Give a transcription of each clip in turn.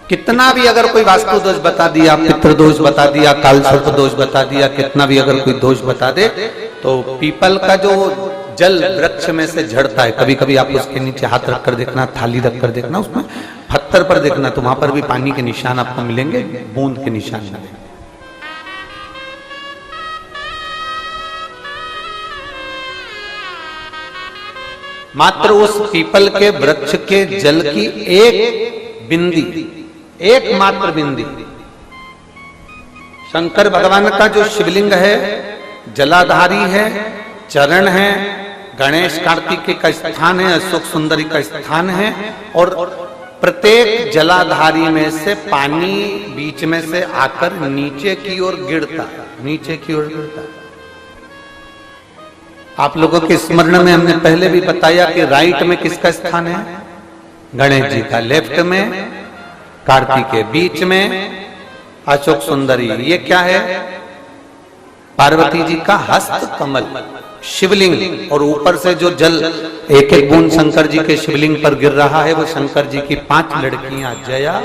कितना भी अगर कोई वास्तु दोष बता दिया, पितृ दोष बता दिया, काल सर्प दोष बता दिया, कितना भी अगर कोई दोष बता दे, तो पीपल का जो जल वृक्ष में से झड़ता है, कभी कभी आप उसके नीचे हाथ रखकर देखना, थाली रखकर देखना, उसमें पत्थर पर देखना, तो वहां पर भी पानी के निशान आपको मिलेंगे, बूंद के निशान मिलेंगे। मात्र उस पीपल के वृक्ष के जल की एक बिंदी, एकमात्र बिंदी, शंकर भगवान का जो शिवलिंग है, जलाधारी है, चरण है, गणेश कार्तिकेय का स्थान है, अशोक सुंदरी का स्थान है, और प्रत्येक जलाधारी में से पानी बीच में से आकर नीचे की ओर गिरता है, नीचे की ओर गिरता है। आप लोगों के स्मरण में हमने पहले भी बताया कि राइट में किसका स्थान है? गणेश जी का, लेफ्ट में कार्तिकेय, बीच में अशोक सुंदरी। ये क्या है? पार्वती जी का हस्त कमल, शिवलिंग, और ऊपर से जो जल एक एक बूंद शंकर जी के शिवलिंग पर गिर रहा है, वो शंकर जी की 5 लड़कियां, जया,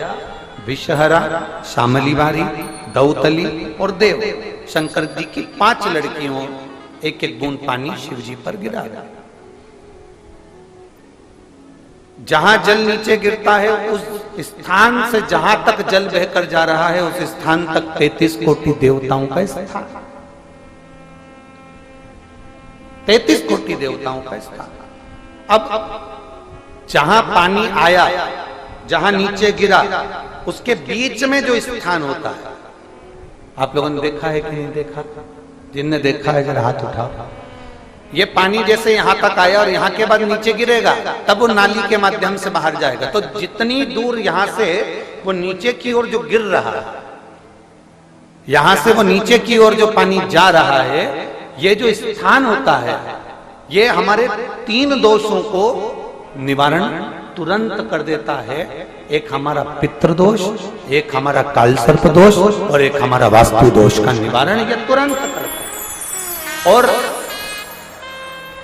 विषहरा, शामलीवारी, दौतली और देव, शंकर जी की 5 लड़कियों, एक एक बूंद पानी शिव जी पर गिरा। जहां जल नीचे गिरता है, उस स्थान से जहां तक जल बहकर जा रहा है, उस स्थान तक 33 कोटि देवताओं का स्थान, 33 कोटि देवताओं का स्थान। अब जहां पानी आया, जहां नीचे गिरा, उसके बीच में जो स्थान होता है, आप लोगों ने देखा है कि नहीं देखा? जिनने देखा है जरा हाथ उठाओ। ये पानी जैसे यहां तक आया और यहां के बाद नीचे गिरेगा, तब वो नाली के माध्यम से बाहर जाएगा। तो जितनी दूर यहां से वो नीचे की ओर जो गिर रहा है, यहां से वो नीचे की ओर जो पानी जा रहा है, ये जो स्थान होता है, ये हमारे 3 दोषों को निवारण तुरंत कर देता है। एक हमारा पितृ दोष, एक हमारा काल सर्प दोष, और एक हमारा वास्तु दोष का निवारण ये तुरंत करता है। और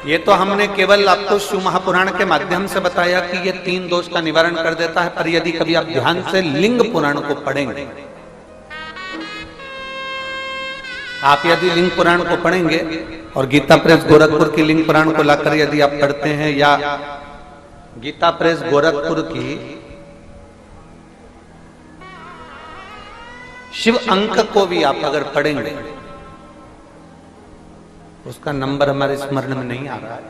ये तो हमने केवल आपको शिव महापुराण के माध्यम से बताया कि ये 3 दोष का निवारण कर देता है, पर यदि कभी आप ध्यान से लिंग पुराण को पढ़ेंगे, आप यदि लिंग पुराण को पढ़ेंगे और गीता प्रेस गोरखपुर की लिंग पुराण को लाकर यदि आप पढ़ते हैं, या गीता प्रेस गोरखपुर की शिव अंक को भी आप अगर पढ़ेंगे, उसका नंबर हमारे स्मरण में नहीं आ रहा है,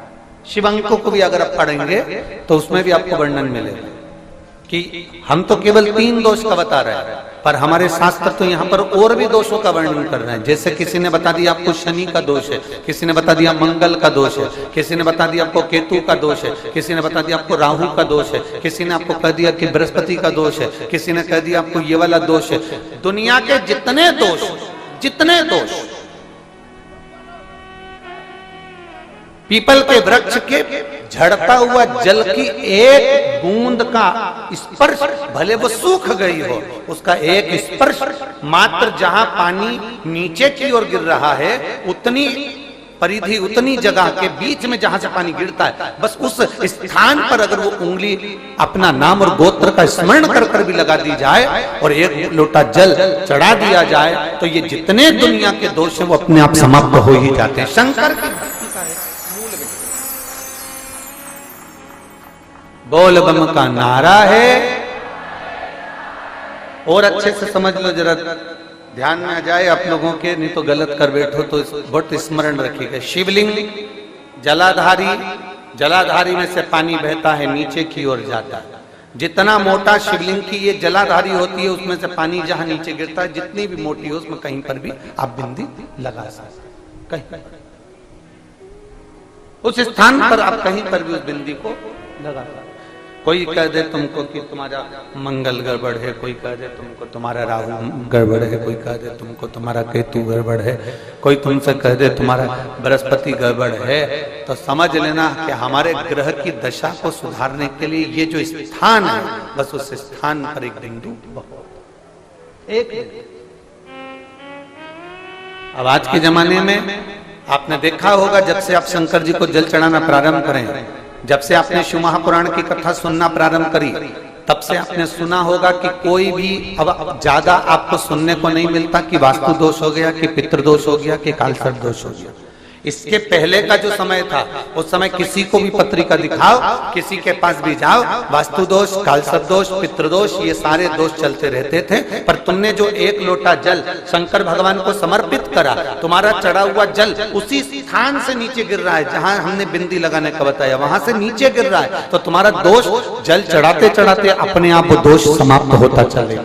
शिव अंक को भी अगर आप पढ़ेंगे तो उसमें भी आपको वर्णन मिलेगा कि हम तो केवल 3 दोष का बता रहे हैं, पर हमारे शास्त्र तो यहाँ पर और भी दोषों का वर्णन कर रहे हैं। जैसे किसी ने बता दिया आपको शनि का दोष है, किसी ने बता दिया मंगल का दोष है, किसी ने बता दिया आपको केतु का दोष है, किसी ने बता दिया आपको राहु का दोष है, किसी ने आपको कह दिया कि बृहस्पति का दोष है, किसी ने कह दिया आपको ये वाला दोष है। दुनिया के जितने दोष, पीपल के वृक्ष के झड़ता हुआ जल की एक बूंद का स्पर्श, भले वो सूख गई हो, उसका एक स्पर्श मात्र जहां पानी नीचे की ओर गिर रहा है, उतनी परिधि, उतनी जगह के बीच में जहां से पानी गिरता है, बस उस स्थान पर अगर वो उंगली अपना नाम और गोत्र का स्मरण कर कर भी लगा दी जाए और एक लोटा जल चढ़ा दिया जाए, तो ये जितने दुनिया के दोष हैं वो अपने आप समाप्त हो ही जाते हैं। शंकर की बोल बम का नारा है। और अच्छे से समझ लो, जरा ध्यान में आ जाए आप लोगों के, नहीं तो गलत कर बैठो तो बहुत स्मरण रखिएगा। शिवलिंग जलाधारी, जलाधारी में से पानी बहता है, नीचे की ओर जाता है। जितना मोटा शिवलिंग की ये जलाधारी होती है, उसमें से पानी जहां नीचे गिरता है, जितनी भी मोटी हो, उसमें कहीं पर भी आप बिंदी लगा सकते, कहीं उस स्थान पर आप कहीं पर भी उस बिंदी को लगा सकते। कोई कह दे तुमको कि तुम्हारा मंगल गड़बड़ है, कोई कह दे तुमको तुम्हारा राहु गड़बड़ है, कोई कह दे तुमको तुम्हारा केतु गड़बड़ है, कोई तुमसे कह दे तुम्हारा बृहस्पति गड़बड़ है, तो समझ लेना कि हमारे ग्रह की दशा को सुधारने के लिए ये जो स्थान है, बस उस स्थान पर एक बिंदु एक। अब आज के जमाने में आपने देखा होगा, जब से आप शंकर जी को जल चढ़ाना प्रारंभ करें, जब से आपने शिव महापुराण की कथा सुनना प्रारंभ करी, तब से आपने सुना होगा कि कोई भी अब ज्यादा आपको सुनने को नहीं मिलता कि वास्तु दोष हो गया, कि पितृदोष हो गया, कि कालसर्प दोष हो गया। इसके पहले का जो समय था, उस समय किसी को भी पत्रिका दिखाओ, किसी के पास भी जाओ, वास्तु दोष, कालसर्प दोष, पितृदोष, ये सारे दोष चलते रहते थे। पर तुमने जो एक लोटा जल शंकर भगवान को समर्पित करा, तुम्हारा चढ़ा हुआ जल उसी स्थान से नीचे गिर रहा है जहां हमने बिंदी लगाने का बताया, वहां से नीचे गिर रहा है, तो तुम्हारा दोष जल चढ़ाते चढ़ाते अपने आप वो दोष समाप्त होता चलेगा।